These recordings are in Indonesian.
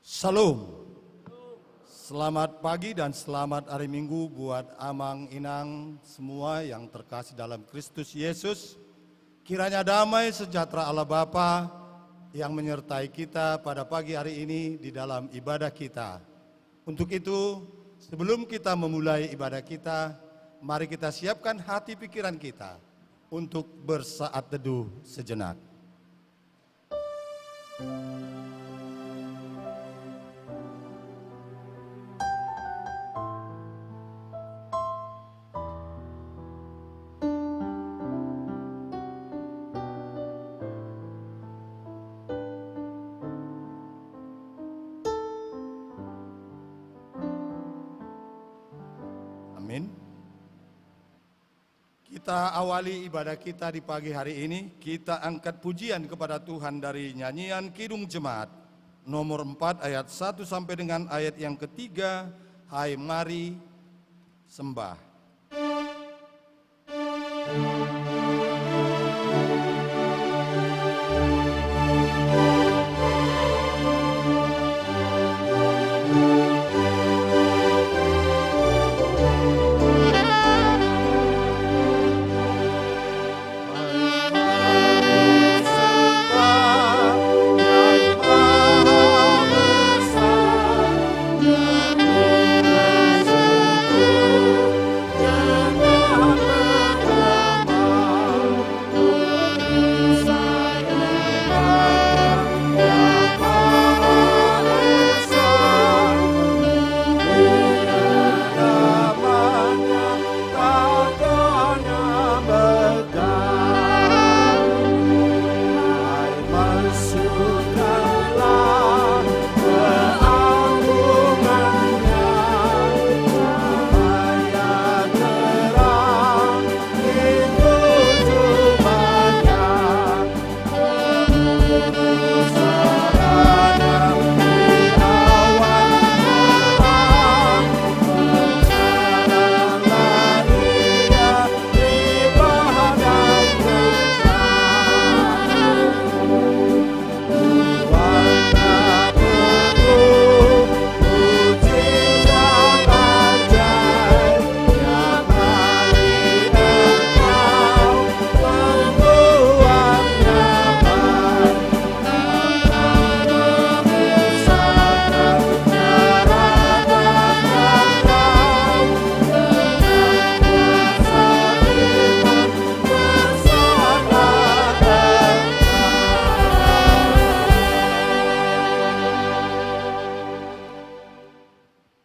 Salam. Selamat pagi dan selamat hari Minggu buat Amang Inang semua yang terkasih dalam Kristus Yesus. Kiranya damai sejahtera Allah Bapa yang menyertai kita pada pagi hari ini di dalam ibadah kita. Untuk itu, sebelum kita memulai ibadah kita, mari kita siapkan hati pikiran kita untuk bersaat teduh sejenak. Amin. Kita awali ibadah kita di pagi hari ini, kita angkat pujian kepada Tuhan dari nyanyian Kidung Jemaat nomor 4 ayat 1 sampai dengan ayat yang ketiga, Hai mari sembah.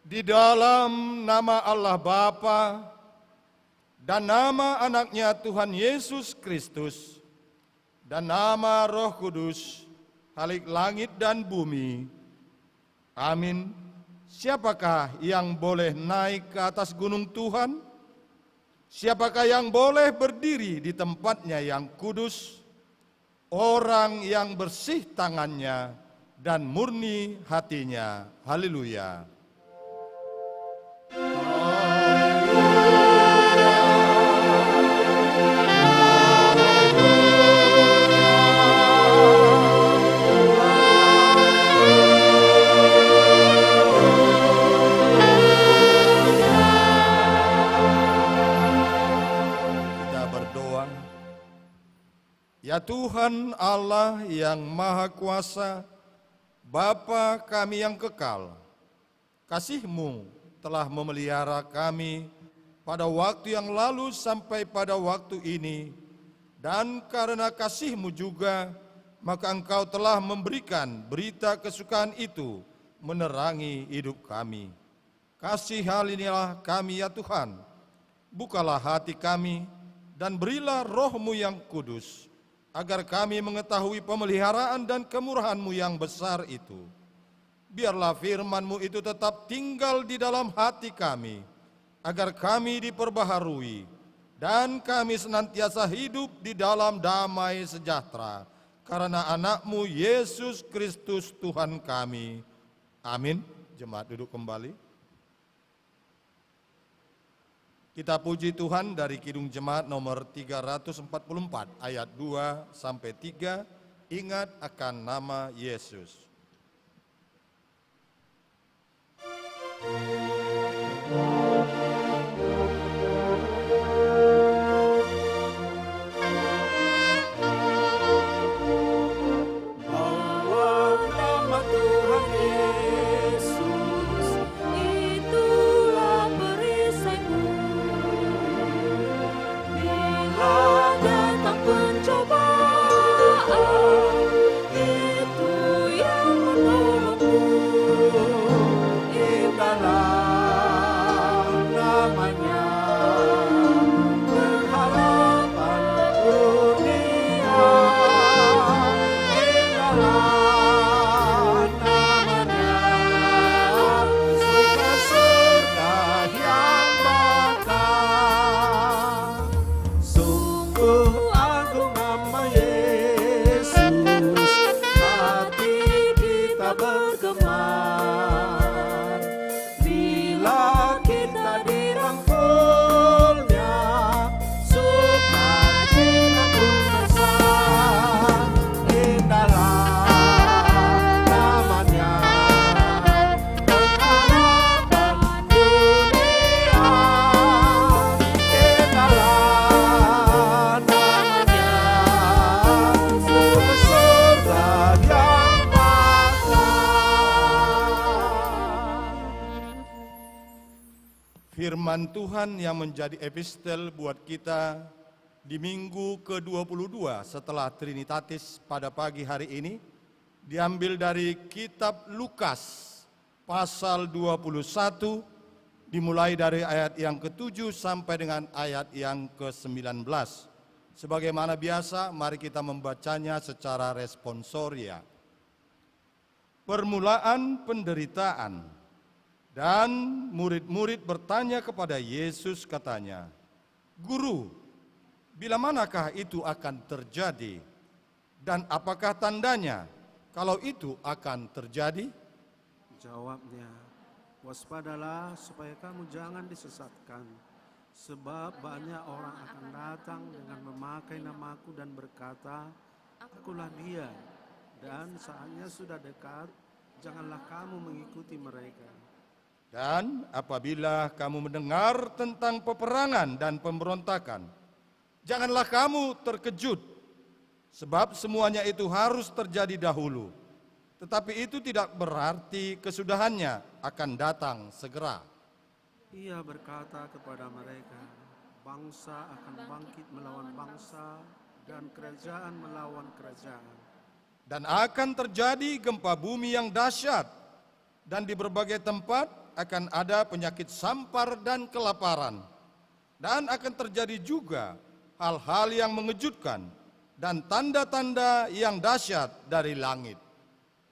Di dalam nama Allah Bapa dan nama anaknya Tuhan Yesus Kristus dan nama Roh Kudus, Halik langit dan bumi. Amin. Siapakah yang boleh naik ke atas gunung Tuhan? Siapakah yang boleh berdiri di tempatnya yang kudus? Orang yang bersih tangannya dan murni hatinya. Haleluya. Ya Tuhan Allah yang Maha Kuasa, Bapa kami yang kekal, kasih-Mu telah memelihara kami pada waktu yang lalu sampai pada waktu ini, dan karena kasih-Mu juga, maka Engkau telah memberikan berita kesukaan itu menerangi hidup kami. Kasih hal inilah kami ya Tuhan, bukalah hati kami dan berilah Roh-Mu yang kudus, agar kami mengetahui pemeliharaan dan kemurahan-Mu yang besar itu. Biarlah firman-Mu itu tetap tinggal di dalam hati kami, agar kami diperbaharui, dan kami senantiasa hidup di dalam damai sejahtera, karena anak-Mu Yesus Kristus Tuhan kami. Amin. Jemaat duduk kembali. Kita puji Tuhan dari Kidung Jemaat nomor 344 ayat 2 sampai 3, ingat akan nama Yesus. gemar bila kita dirangkulnya, sukacita pun besar. Indahlah namanya, pengharapan dunia. Indahlah namanya, surga yang Firman Tuhan yang menjadi epistel buat kita di minggu ke-22 setelah Trinitatis pada pagi hari ini diambil dari kitab Lukas pasal 21 dimulai dari ayat yang ke-7 sampai dengan ayat yang ke-19. Sebagaimana biasa, mari kita membacanya secara responsoria. Permulaan penderitaan. Dan murid-murid bertanya kepada Yesus, katanya, "Guru, bila manakah itu akan terjadi? Dan apakah tandanya kalau itu akan terjadi?" Jawabnya, "Waspadalah supaya kamu jangan disesatkan, sebab banyak orang akan datang dengan memakai namaku dan berkata, 'Akulah dia,' dan saatnya sudah dekat, janganlah kamu mengikuti mereka. Dan apabila kamu mendengar tentang peperangan dan pemberontakan, janganlah kamu terkejut, sebab semuanya itu harus terjadi dahulu. Tetapi itu tidak berarti kesudahannya akan datang segera." Ia berkata kepada mereka, "Bangsa akan bangkit melawan bangsa, dan kerajaan melawan kerajaan. Dan akan terjadi gempa bumi yang dahsyat, dan di berbagai tempat akan ada penyakit sampar dan kelaparan. Dan akan terjadi juga hal-hal yang mengejutkan dan tanda-tanda yang dahsyat dari langit.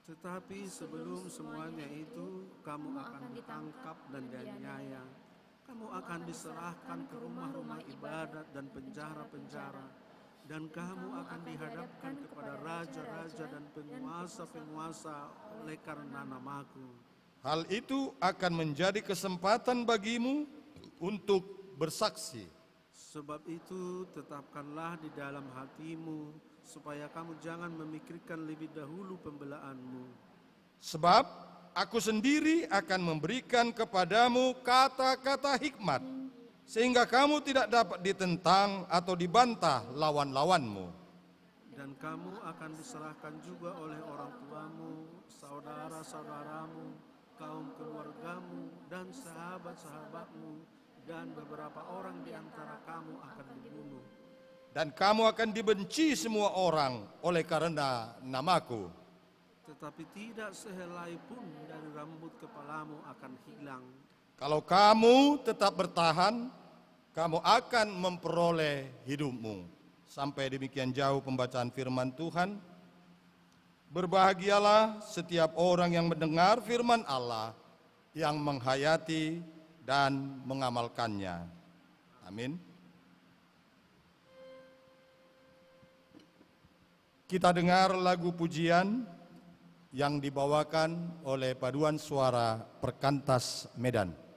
Tetapi sebelum semuanya itu, kamu akan ditangkap dan dianiaya. Kamu akan diserahkan ke rumah-rumah ibadat dan penjara-penjara. Dan kamu akan dihadapkan kepada raja-raja dan penguasa-penguasa oleh karena namaku. Hal itu akan menjadi kesempatan bagimu untuk bersaksi. Sebab itu tetapkanlah di dalam hatimu, supaya kamu jangan memikirkan lebih dahulu pembelaanmu. Sebab aku sendiri akan memberikan kepadamu kata-kata hikmat, sehingga kamu tidak dapat ditentang atau dibantah lawan-lawanmu. Dan kamu akan diserahkan juga oleh orang tuamu, saudara-saudaramu, kaum keluargamu, dan sahabat-sahabatmu, dan beberapa orang di antara kamu akan dibunuh. Dan kamu akan dibenci semua orang oleh karena namaku. Tetapi tidak sehelai pun dari rambut kepalamu akan hilang. Kalau kamu tetap bertahan, kamu akan memperoleh hidupmu." Sampai demikian jauh pembacaan firman Tuhan. Berbahagialah setiap orang yang mendengar firman Allah, yang menghayati dan mengamalkannya. Amin. Kita dengar lagu pujian yang dibawakan oleh paduan suara Perkantas Medan.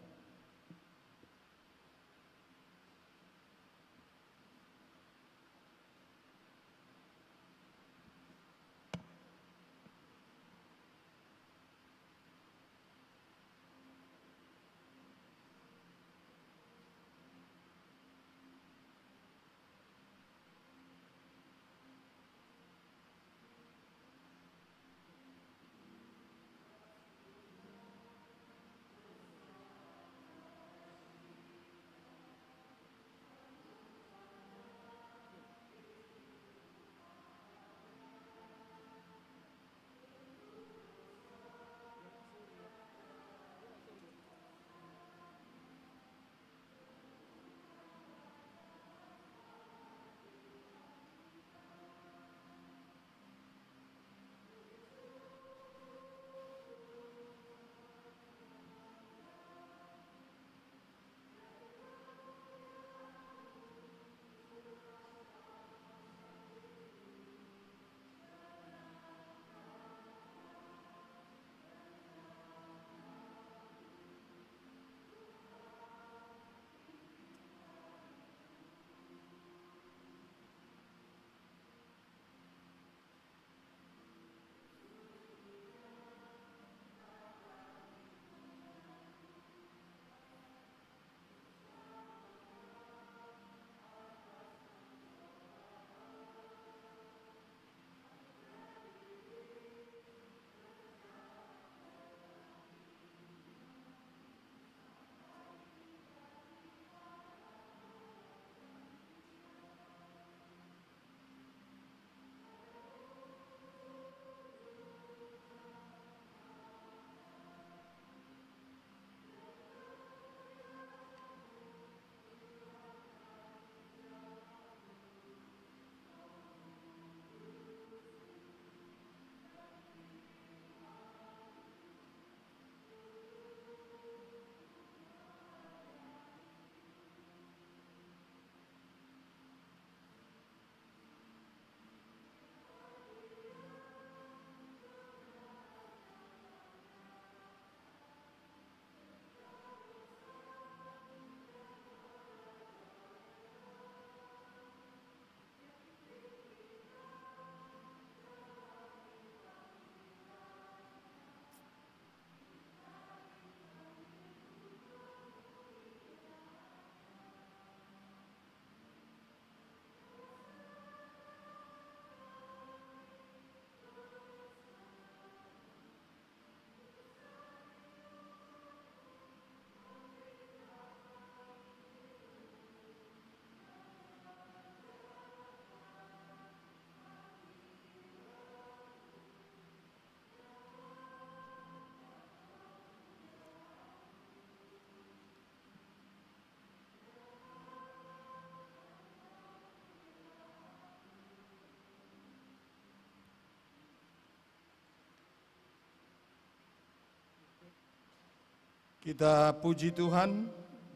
Kita puji Tuhan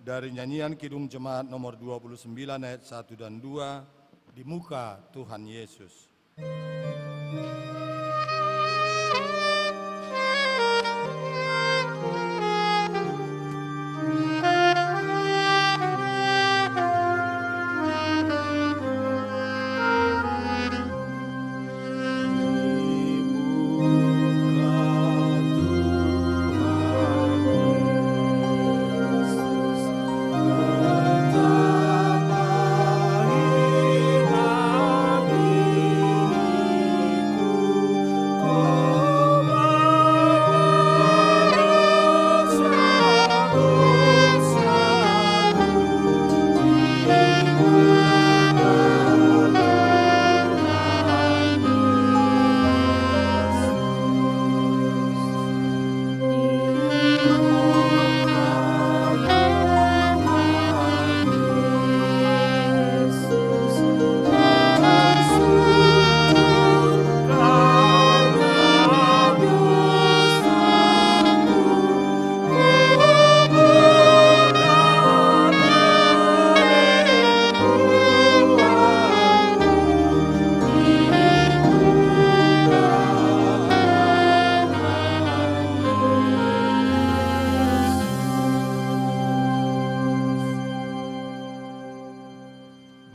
dari nyanyian Kidung Jemaat nomor 29 ayat 1 dan 2, di muka Tuhan Yesus.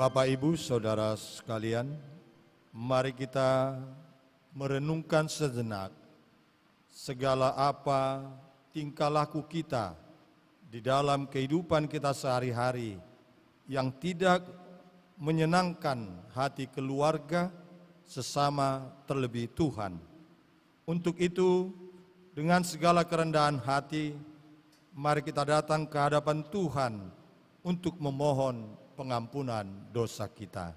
Bapak, Ibu, Saudara sekalian, mari kita merenungkan sejenak segala apa tingkah laku kita di dalam kehidupan kita sehari-hari yang tidak menyenangkan hati keluarga, sesama, terlebih Tuhan. Untuk itu, dengan segala kerendahan hati, mari kita datang ke hadapan Tuhan untuk memohon pengampunan dosa kita.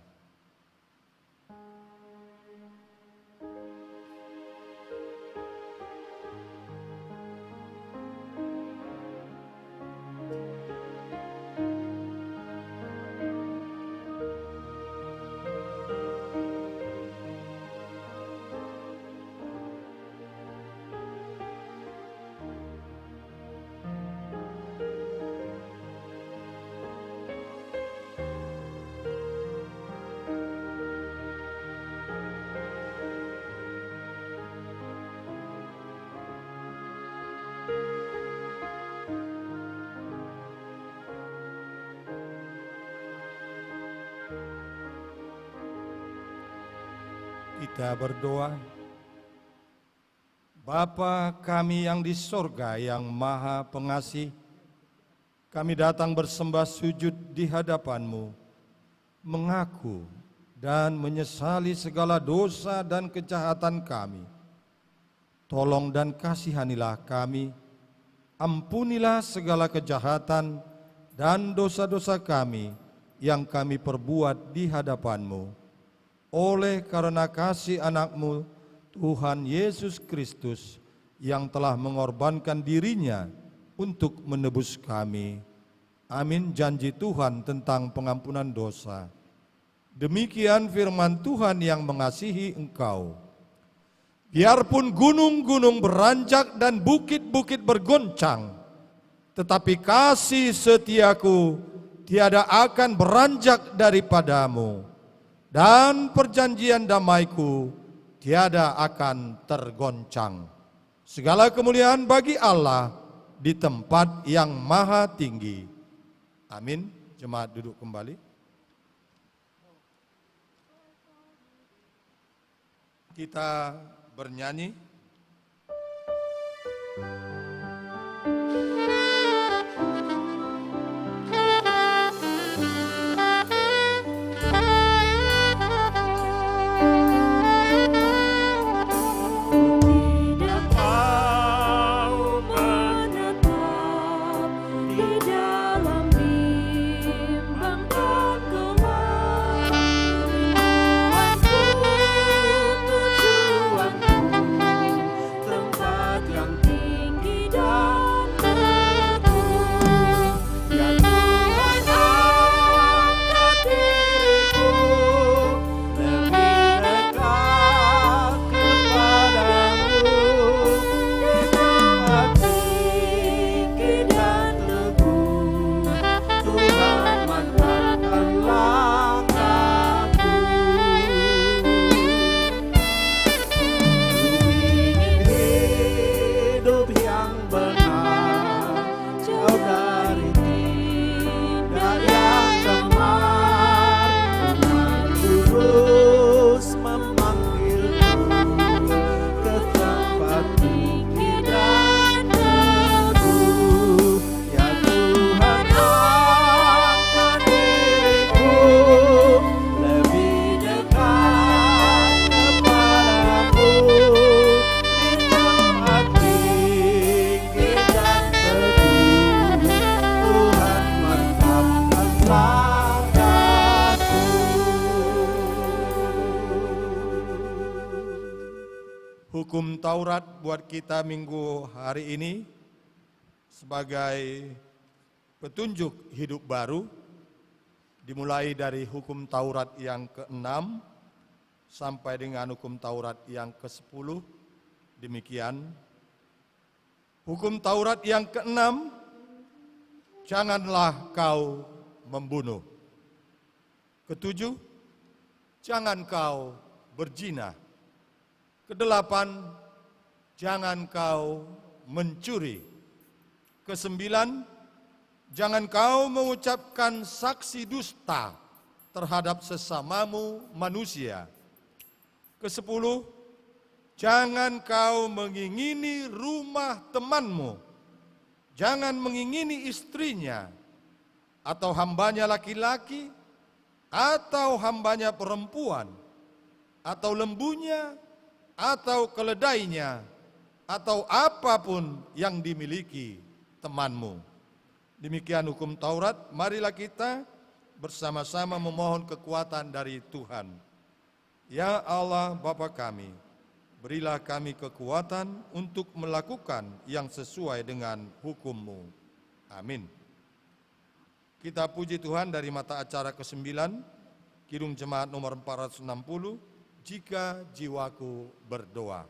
Kita berdoa. Bapa kami yang di sorga yang maha pengasih, kami datang bersembah sujud di hadapan-Mu, mengaku dan menyesali segala dosa dan kejahatan kami. Tolong dan kasihanilah kami, ampunilah segala kejahatan dan dosa-dosa kami yang kami perbuat di hadapan-Mu. Oleh karena kasih anak-Mu, Tuhan Yesus Kristus, yang telah mengorbankan dirinya untuk menebus kami. Amin. Janji Tuhan tentang pengampunan dosa. Demikian firman Tuhan yang mengasihi engkau. Biarpun gunung-gunung beranjak dan bukit-bukit bergoncang, tetapi kasih setiaku tiada akan beranjak daripadamu, dan perjanjian damaiku tiada akan tergoncang. Segala kemuliaan bagi Allah di tempat yang maha tinggi. Amin. Jemaat duduk kembali. Kita bernyanyi. Tempat yang tinggi hukum Taurat buat kita minggu hari ini sebagai petunjuk hidup baru, dimulai dari hukum Taurat yang ke-6 sampai dengan hukum Taurat yang ke-10. Demikian. Hukum Taurat yang ke-6, janganlah kau membunuh. Ke-7, jangan kau berzina. Ke-8, jangan kau mencuri. Ke-9, jangan kau mengucapkan saksi dusta terhadap sesamamu manusia. Ke-10, jangan kau mengingini rumah temanmu, jangan mengingini istrinya, atau hambanya laki-laki, atau hambanya perempuan, atau lembunya, atau keledainya, atau apapun yang dimiliki temanmu. Demikian hukum Taurat. Marilah kita bersama-sama memohon kekuatan dari Tuhan. Ya Allah Bapa kami, berilah kami kekuatan untuk melakukan yang sesuai dengan hukum-Mu. Amin. Kita puji Tuhan dari mata acara ke-9, Kidung Jemaat nomor 460, Jika Jiwaku Berdoa.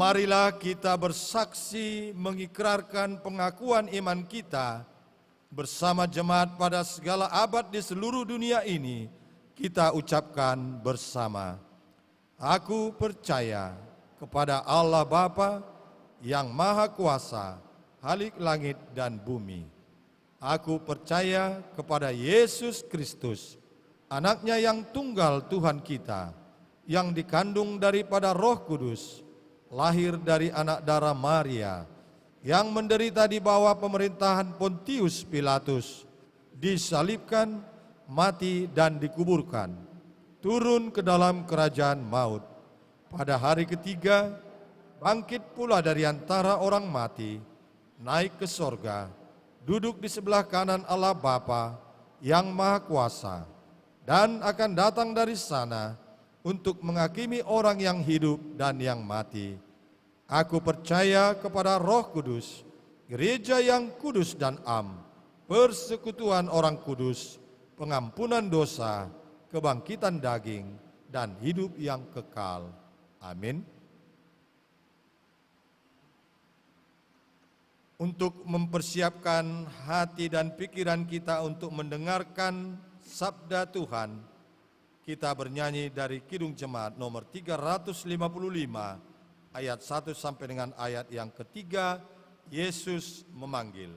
Marilah kita bersaksi mengikrarkan pengakuan iman kita bersama jemaat pada segala abad di seluruh dunia ini. Kita ucapkan bersama. Aku percaya kepada Allah Bapa yang Maha Kuasa, Khalik langit dan bumi. Aku percaya kepada Yesus Kristus, Anaknya yang tunggal Tuhan kita, yang dikandung daripada Roh Kudus, lahir dari anak darah Maria, yang menderita di bawah pemerintahan Pontius Pilatus, disalibkan, mati dan dikuburkan, turun ke dalam kerajaan maut. Pada hari ketiga, bangkit pula dari antara orang mati, naik ke sorga, duduk di sebelah kanan Allah Bapa yang Maha Kuasa, dan akan datang dari sana untuk menghakimi orang yang hidup dan yang mati. Aku percaya kepada Roh Kudus, gereja yang kudus dan am, persekutuan orang kudus, pengampunan dosa, kebangkitan daging, dan hidup yang kekal. Amin. Untuk mempersiapkan hati dan pikiran kita untuk mendengarkan sabda Tuhan, kita bernyanyi dari Kidung Jemaat nomor 355 ayat 1 sampai dengan ayat yang ketiga, Yesus memanggil.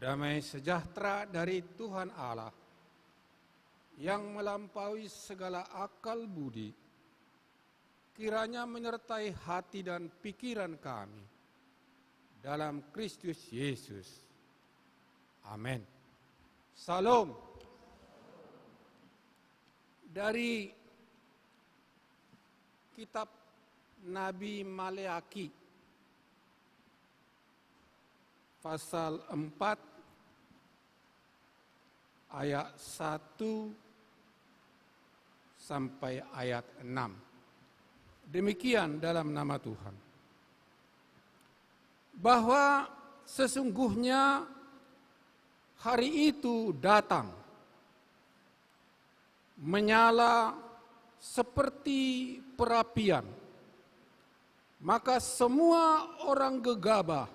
Damai sejahtera dari Tuhan Allah yang melampaui segala akal budi, kiranya menyertai hati dan pikiran kami dalam Kristus Yesus. Amin. Salam. Dari kitab Nabi Maleaki pasal 4 ayat 1 sampai ayat 6. Demikian dalam nama Tuhan. Bahwa sesungguhnya hari itu datang, menyala seperti perapian, maka semua orang gegabah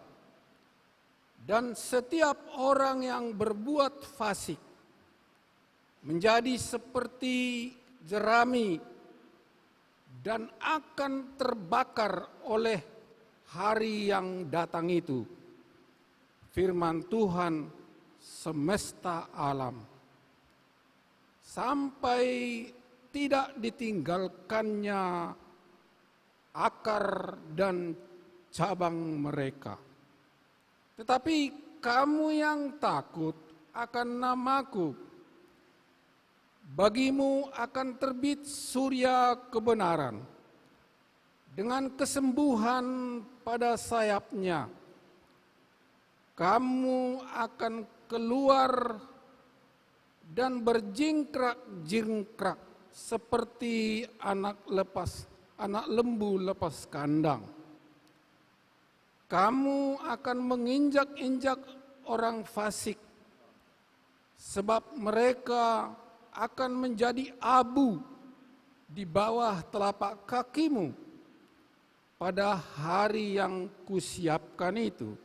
dan setiap orang yang berbuat fasik menjadi seperti jerami dan akan terbakar oleh hari yang datang itu. Firman Tuhan semesta alam. Sampai tidak ditinggalkannya akar dan cabang mereka. Tetapi kamu yang takut akan namaku, bagimu akan terbit surya kebenaran dengan kesembuhan pada sayapnya. Kamu akan keluar dan berjingkrak-jingkrak seperti anak lembu lepas kandang. Kamu akan menginjak-injak orang fasik, sebab mereka akan menjadi abu di bawah telapak kakimu pada hari yang kusiapkan itu.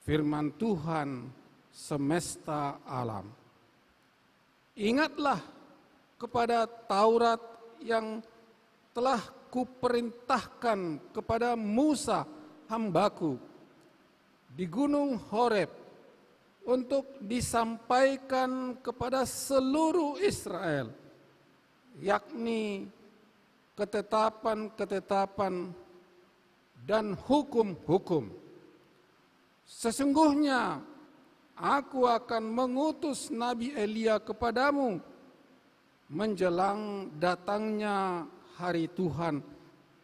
Firman Tuhan semesta alam. Ingatlah kepada Taurat yang telah kuperintahkan kepada Musa hambaku di Gunung Horeb untuk disampaikan kepada seluruh Israel, yakni ketetapan-ketetapan dan hukum-hukum. Sesungguhnya aku akan mengutus Nabi Elia kepadamu menjelang datangnya hari Tuhan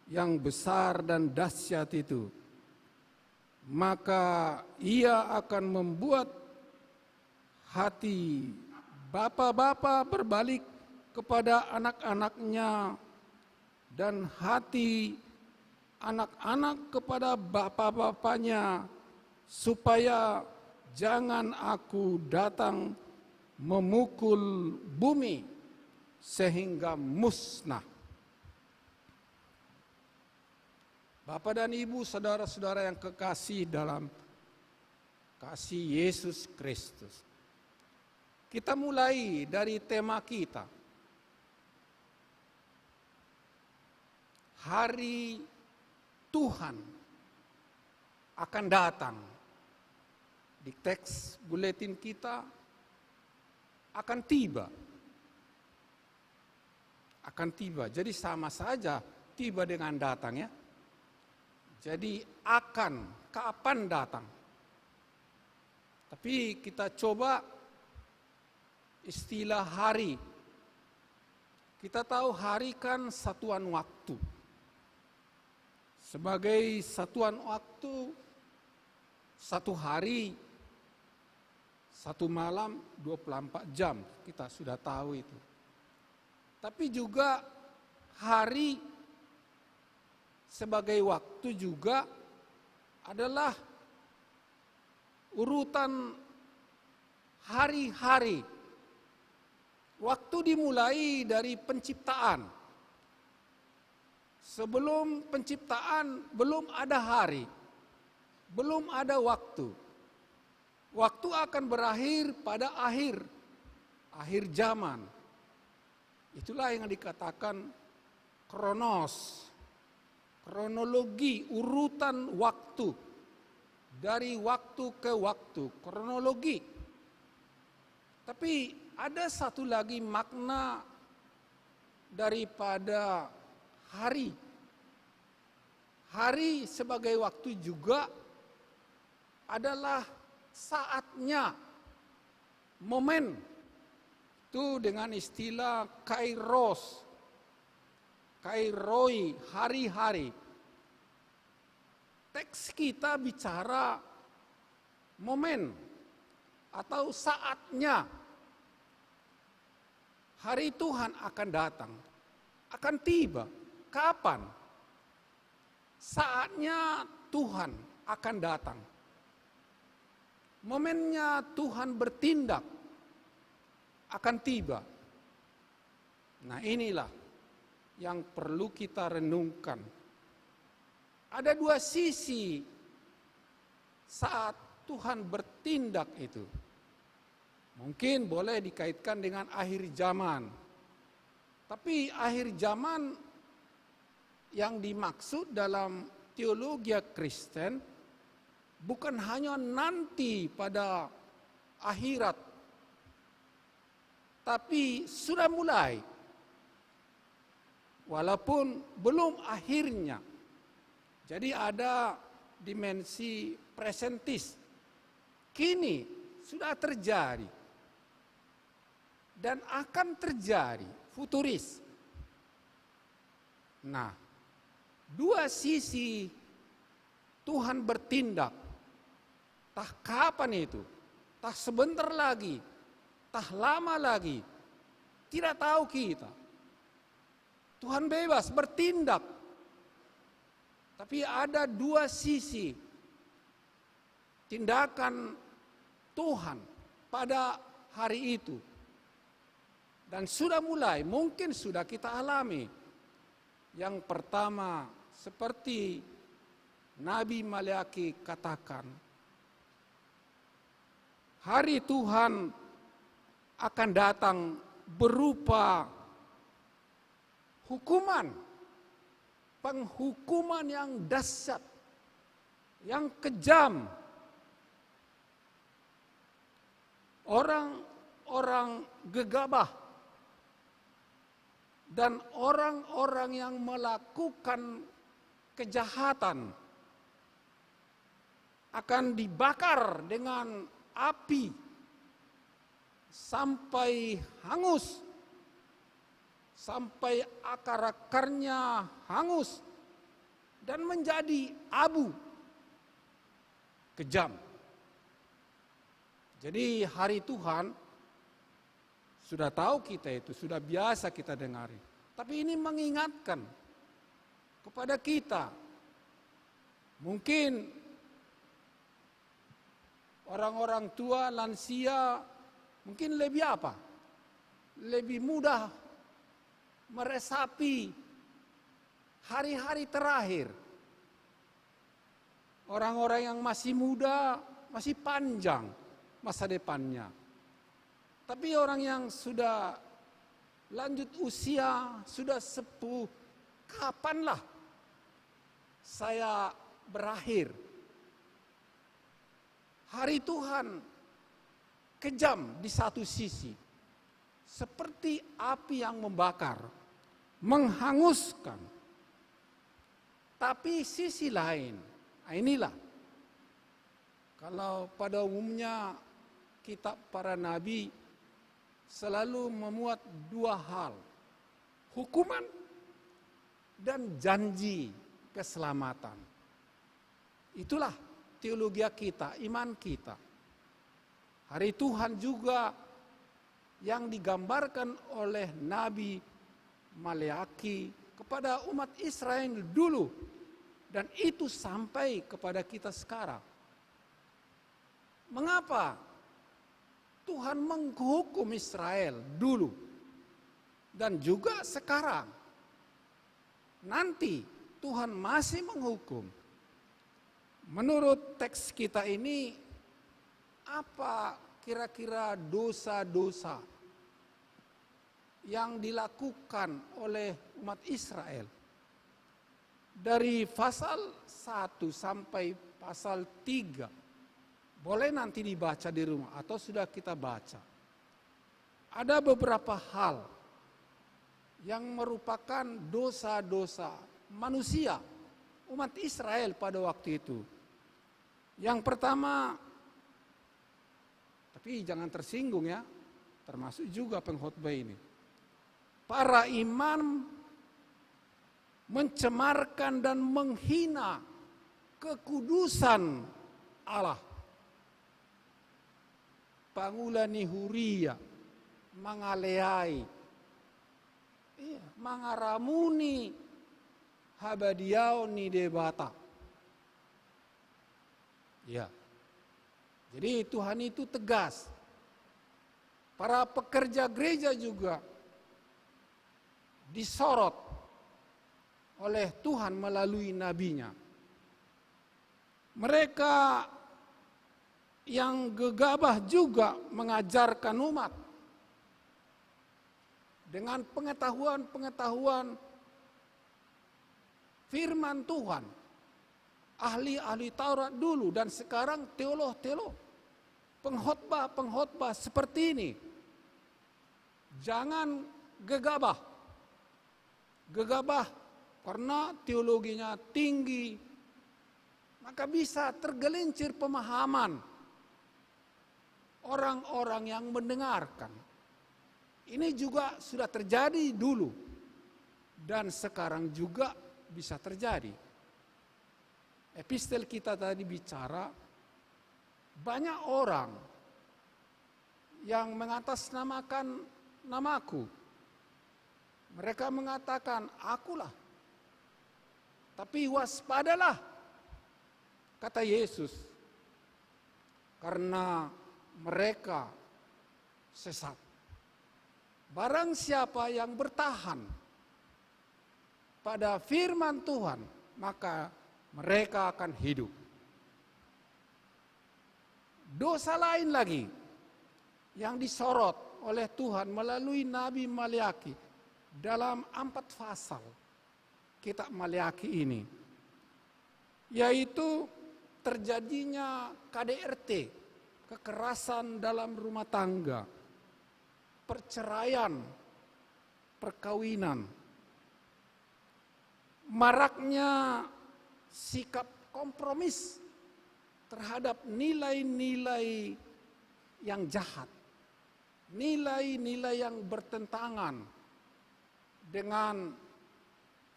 yang besar dan dahsyat itu. Maka ia akan membuat hati bapa-bapa berbalik kepada anak-anaknya dan hati anak-anak kepada bapa-bapanya, supaya jangan aku datang memukul bumi sehingga musnah. Bapak dan Ibu, saudara-saudara yang kekasih dalam kasih Yesus Kristus. Kita mulai dari tema kita. Hari Tuhan akan datang. Di teks buletin kita akan tiba. Akan tiba. Jadi sama saja tiba dengan datang ya. Jadi akan, kapan datang. Tapi kita coba istilah hari. Kita tahu hari kan satuan waktu. Sebagai satuan waktu, satu hari, satu malam, 24 jam. Kita sudah tahu itu. Tapi juga hari sebagai waktu juga adalah urutan hari-hari. Waktu dimulai dari penciptaan. Sebelum penciptaan belum ada hari, belum ada waktu. Waktu akan berakhir pada akhir zaman. Itulah yang dikatakan kronos. Kronologi, urutan waktu. Dari waktu ke waktu, kronologi. Tapi ada satu lagi makna daripada hari. Hari sebagai waktu juga adalah saatnya, momen. Itu dengan istilah kairos. Kairoi, hari-hari. Teks kita bicara momen atau saatnya. Hari Tuhan akan datang, akan tiba. Kapan? Saatnya Tuhan akan datang. Momennya Tuhan bertindak akan tiba. Nah, inilah yang perlu kita renungkan. Ada dua sisi saat Tuhan bertindak itu. Mungkin boleh dikaitkan dengan akhir zaman. Tapi akhir zaman yang dimaksud dalam teologi Kristen bukan hanya nanti pada akhirat, tapi sudah mulai. Walaupun belum akhirnya. Jadi ada dimensi presentis. Kini sudah terjadi. Dan akan terjadi, futuris. Nah, dua sisi Tuhan bertindak. Tah kapan itu? Tah sebentar lagi? Tah lama lagi? Tidak tahu kita. Tuhan bebas bertindak. Tapi ada dua sisi tindakan Tuhan pada hari itu. Dan sudah mulai, mungkin sudah kita alami. Yang pertama, seperti Nabi Maleaki katakan, hari Tuhan akan datang berupa hukuman, penghukuman yang dahsyat, yang kejam. Orang-orang gegabah dan orang-orang yang melakukan kejahatan akan dibakar dengan api sampai hangus, sampai akar-akarnya hangus dan menjadi abu kejam. Jadi hari Tuhan sudah tahu kita itu, sudah biasa kita dengar. Tapi ini mengingatkan kepada kita. Mungkin orang-orang tua, lansia, mungkin lebih apa? Lebih mudah meresapi hari-hari terakhir. Orang-orang yang masih muda, masih panjang masa depannya. Tapi orang yang sudah lanjut usia, sudah sepuh, kapanlah saya berakhir? Hari Tuhan kejam di satu sisi, seperti api yang membakar, menghanguskan. Tapi sisi lain, inilah, kalau pada umumnya kitab para nabi selalu memuat dua hal, hukuman dan janji keselamatan. Itulah teologi kita, iman kita. Hari Tuhan juga yang digambarkan oleh Nabi Maleaki kepada umat Israel dulu, dan itu sampai kepada kita sekarang. Mengapa Tuhan menghukum Israel dulu dan juga sekarang? Nanti Tuhan masih menghukum. Menurut teks kita ini, apa kira-kira dosa-dosa yang dilakukan oleh umat Israel? Dari pasal 1 sampai pasal 3. Boleh nanti dibaca di rumah atau sudah kita baca. Ada beberapa hal yang merupakan dosa-dosa manusia, umat Israel pada waktu itu. Yang pertama, tapi jangan tersinggung ya, termasuk juga pengkhotbah ini. Para imam mencemarkan dan menghina kekudusan Allah. Pangulani huria, mangaleai, mangaramuni habadiau ni debata. Ya, jadi Tuhan itu tegas. Para pekerja gereja juga disorot oleh Tuhan melalui nabinya. Mereka yang gegabah juga mengajarkan umat dengan pengetahuan-pengetahuan firman Tuhan. Ahli-ahli Taurat dulu dan sekarang teolog-teolog, pengkhotbah seperti ini. Jangan gegabah. Gegabah karena teologinya tinggi, maka bisa tergelincir pemahaman orang-orang yang mendengarkan. Ini juga sudah terjadi dulu dan sekarang juga bisa terjadi. Epistel kita tadi bicara banyak orang yang mengatasnamakan namaku. Mereka mengatakan akulah. Tapi waspadalah, kata Yesus, karena mereka sesat. Barang siapa yang bertahan pada firman Tuhan, maka mereka akan hidup. Dosa lain lagi yang disorot oleh Tuhan melalui Nabi Maleaki dalam 4 pasal kitab Maleaki ini, yaitu terjadinya KDRT, kekerasan dalam rumah tangga, perceraian, perkawinan, maraknya sikap kompromis terhadap nilai-nilai yang jahat, nilai-nilai yang bertentangan dengan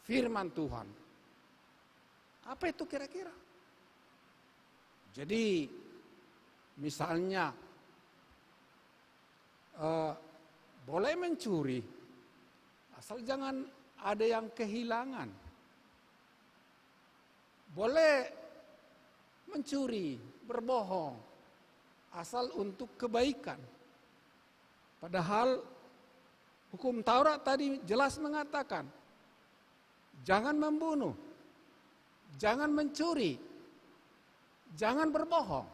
firman Tuhan. Apa itu kira-kira? Jadi misalnya boleh mencuri, asal jangan ada yang kehilangan. Boleh mencuri, berbohong, asal untuk kebaikan. Padahal hukum Taurat tadi jelas mengatakan, jangan membunuh, jangan mencuri, jangan berbohong.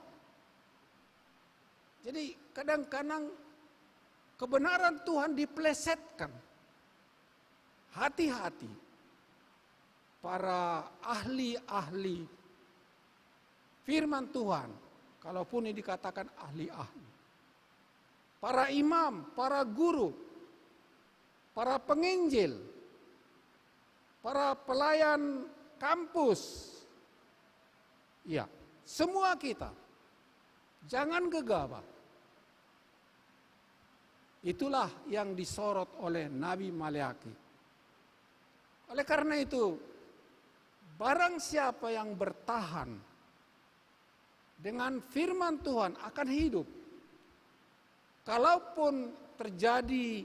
Jadi kadang-kadang kebenaran Tuhan dipelesetkan. Hati-hati para ahli-ahli firman Tuhan, kalaupun ini dikatakan ahli-ahli. Para imam, para guru, para penginjil, para pelayan kampus. Ya, semua kita jangan gegabah. Itulah yang disorot oleh Nabi Maleakhi. Oleh karena itu, barang siapa yang bertahan dengan firman Tuhan akan hidup. Kalaupun terjadi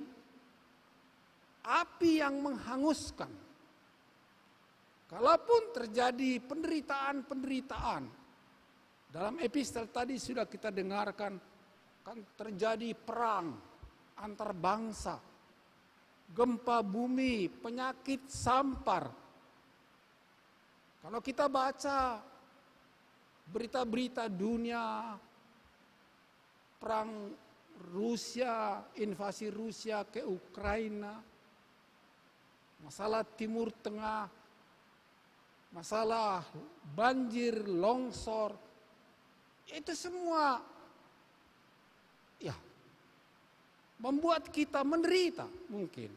api yang menghanguskan, kalaupun terjadi penderitaan-penderitaan, dalam epistel tadi sudah kita dengarkan, kan terjadi perang antar bangsa, gempa bumi, penyakit sampar. Kalau kita baca berita-berita dunia, perang Rusia, invasi Rusia ke Ukraina, masalah Timur Tengah, masalah banjir, longsor, itu semua ya membuat kita menderita mungkin.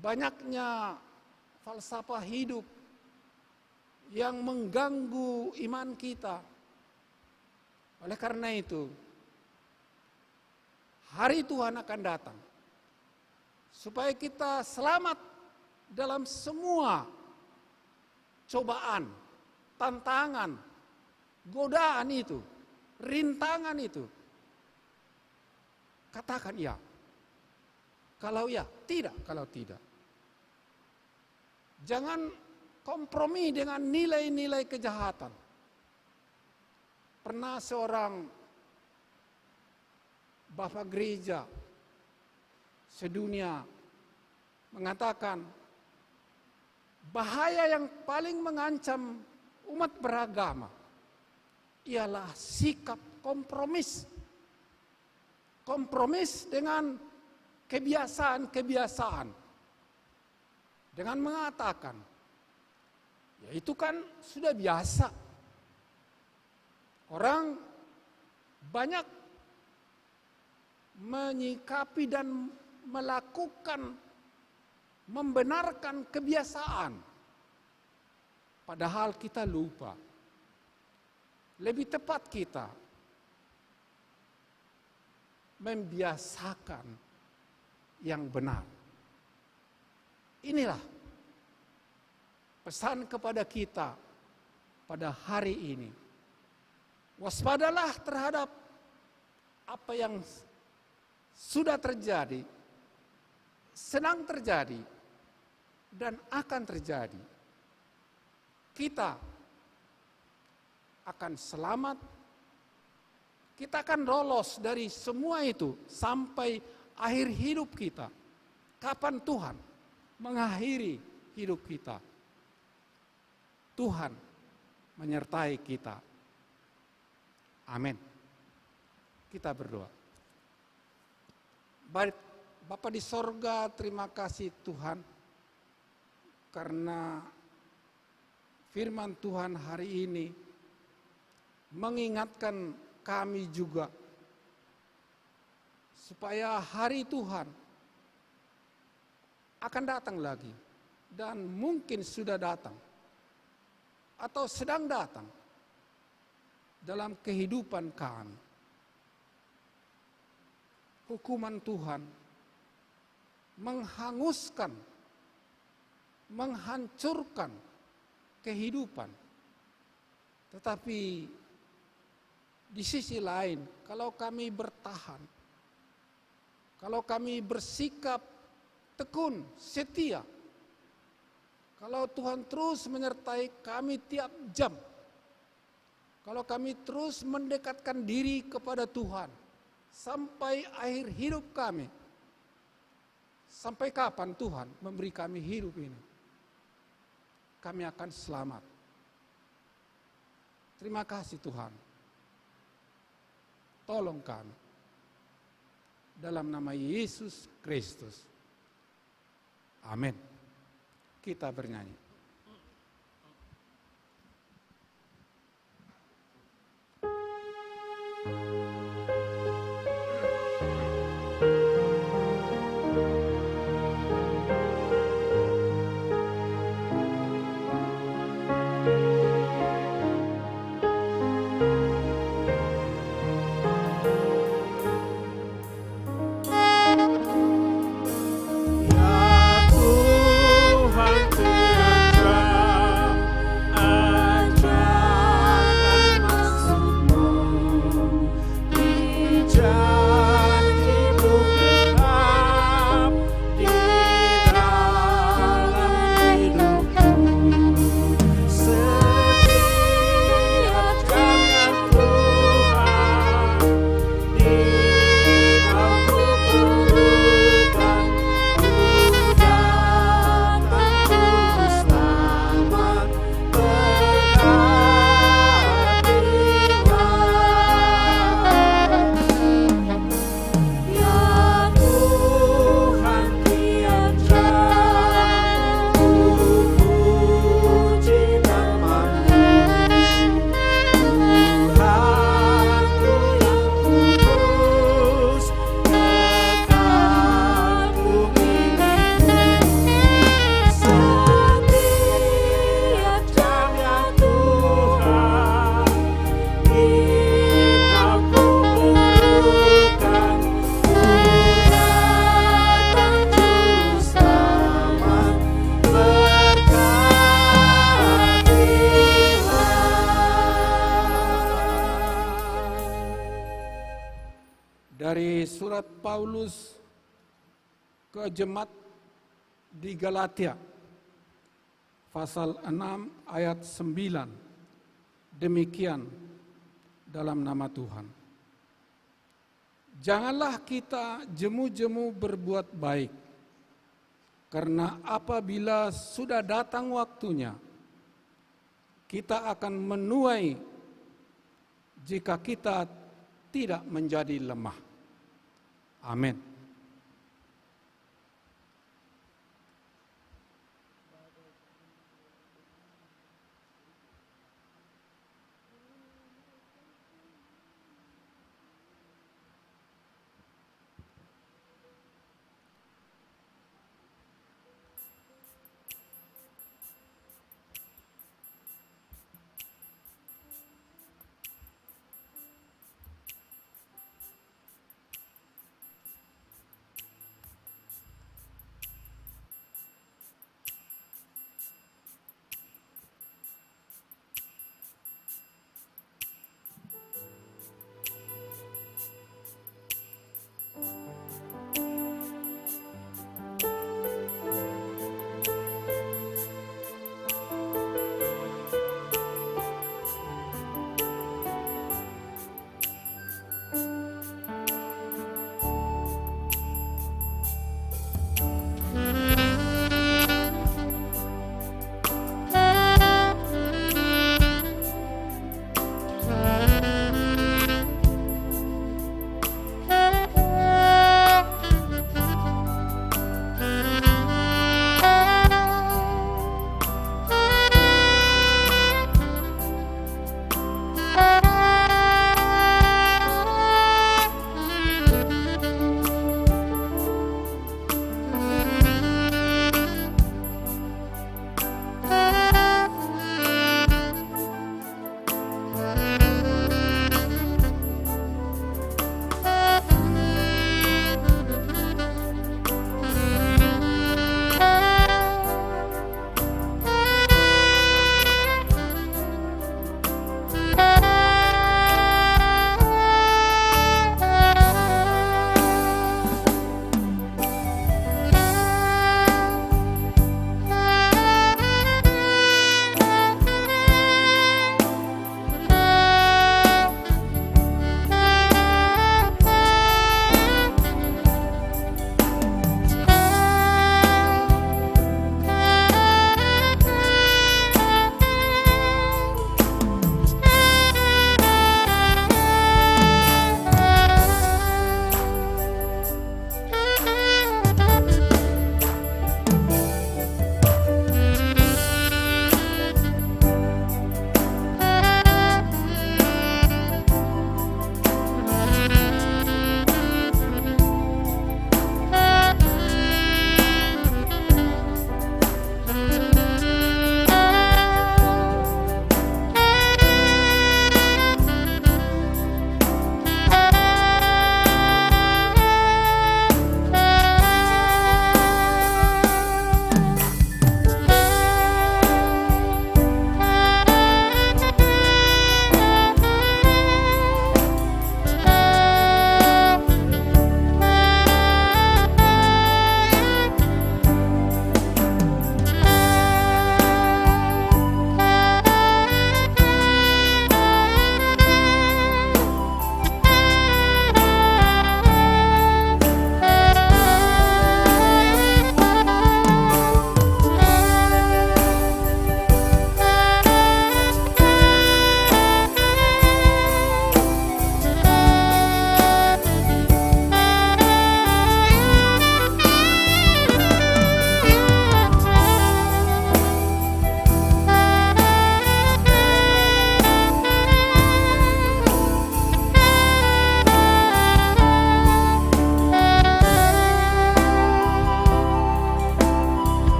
Banyaknya falsafah hidup yang mengganggu iman kita. Oleh karena itu, hari Tuhan akan datang supaya kita selamat dalam semua cobaan, tantangan, godaan itu, rintangan itu. Katakan ya. Kalau ya, tidak. Kalau tidak. Jangan kompromi dengan nilai-nilai kejahatan. Pernah seorang bapak gereja sedunia mengatakan, bahaya yang paling mengancam umat beragama ialah sikap kompromis. Kompromis dengan kebiasaan-kebiasaan. Dengan mengatakan, ya itu kan sudah biasa. Orang banyak menyikapi dan melakukan, membenarkan kebiasaan. Padahal kita lupa. Lebih tepat kita membiasakan yang benar. Inilah pesan kepada kita pada hari ini. Waspadalah terhadap apa yang sudah terjadi, sedang terjadi, dan akan terjadi. Kita akan selamat, kita akan lolos dari semua itu sampai akhir hidup kita. Kapan Tuhan mengakhiri hidup kita? Tuhan menyertai kita. Amin. Kita berdoa. Baik, Bapa di sorga, terima kasih Tuhan karena firman Tuhan hari ini mengingatkan kami juga supaya hari Tuhan akan datang lagi dan mungkin sudah datang atau sedang datang dalam kehidupan kami. Hukuman Tuhan menghanguskan, menghancurkan kehidupan. Tetapi di sisi lain, kalau kami bertahan, kalau kami bersikap tekun, setia, kalau Tuhan terus menyertai kami tiap jam, kalau kami terus mendekatkan diri kepada Tuhan sampai akhir hidup kami, sampai kapan Tuhan memberi kami hidup ini, kami akan selamat. Terima kasih Tuhan. Tolong kami. Dalam nama Yesus Kristus. Amin. Kita bernyanyi. Dari surat Paulus ke jemaat di Galatia, pasal 6 ayat 9. Demikian dalam nama Tuhan. Janganlah kita jemu-jemu berbuat baik, karena apabila sudah datang waktunya, kita akan menuai jika kita tidak menjadi lemah. Amin.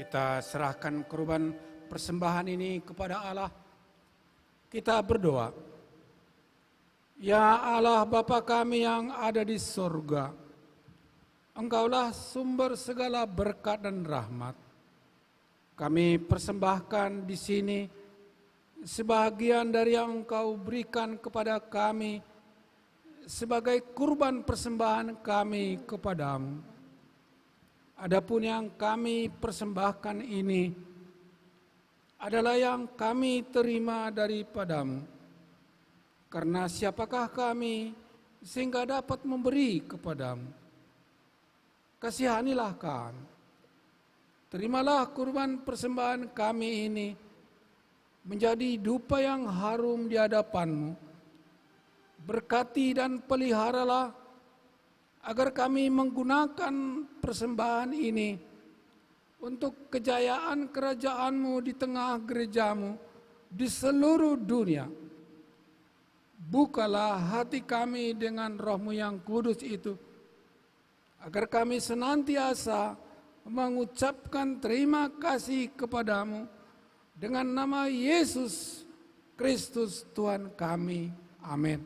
Kita serahkan kurban persembahan ini kepada Allah. Kita berdoa. Ya Allah Bapa kami yang ada di surga, Engkaulah sumber segala berkat dan rahmat. Kami persembahkan di sini sebagian dari yang Engkau berikan kepada kami sebagai kurban persembahan kami kepadamu. Adapun yang kami persembahkan ini adalah yang kami terima daripadamu. Karena siapakah kami sehingga dapat memberi kepadamu? Kasihanilah kami. Terimalah kurban persembahan kami ini menjadi dupa yang harum di hadapan-Mu. Berkati dan peliharalah agar kami menggunakan persembahan ini untuk kejayaan kerajaan-Mu di tengah gereja-Mu di seluruh dunia. Bukalah hati kami dengan Roh-Mu yang kudus itu, agar kami senantiasa mengucapkan terima kasih kepadamu dengan nama Yesus Kristus Tuhan kami. Amin.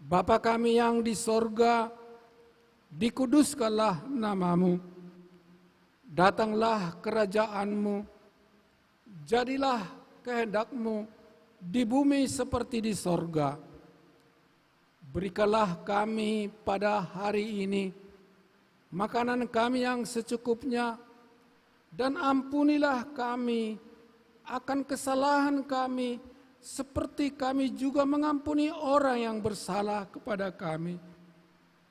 Bapa kami yang di sorga, dikuduskanlah nama-Mu. Datanglah kerajaan-Mu, jadilah kehendak-Mu di bumi seperti di sorga. Berikanlah kami pada hari ini makanan kami yang secukupnya, dan ampunilah kami akan kesalahan kami, seperti kami juga mengampuni orang yang bersalah kepada kami.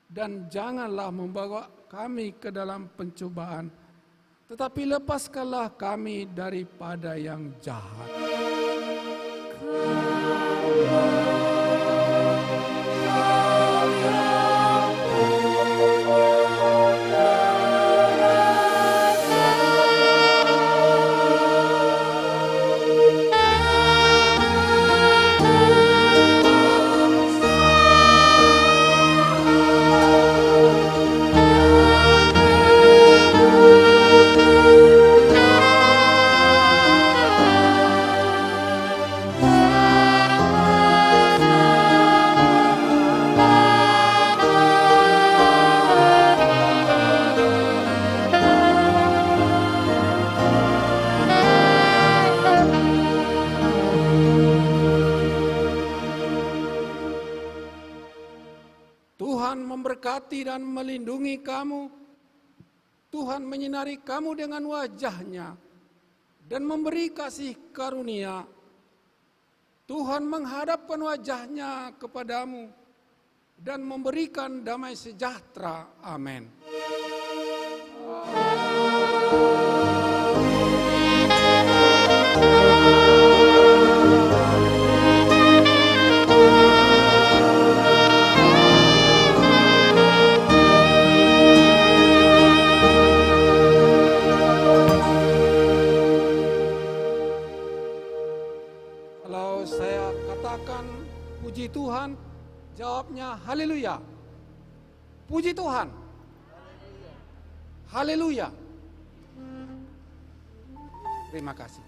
Dan janganlah membawa kami ke dalam pencobaan, tetapi lepaskanlah kami daripada yang jahat. Tuhan memberkati dan melindungi kamu. Tuhan menyinari kamu dengan wajah-Nya dan memberi kasih karunia. Tuhan menghadapkan wajah-Nya kepadamu dan memberikan damai sejahtera. Amin. Kalau saya katakan puji Tuhan, jawabnya haleluya. Puji Tuhan. Haleluya. Terima kasih.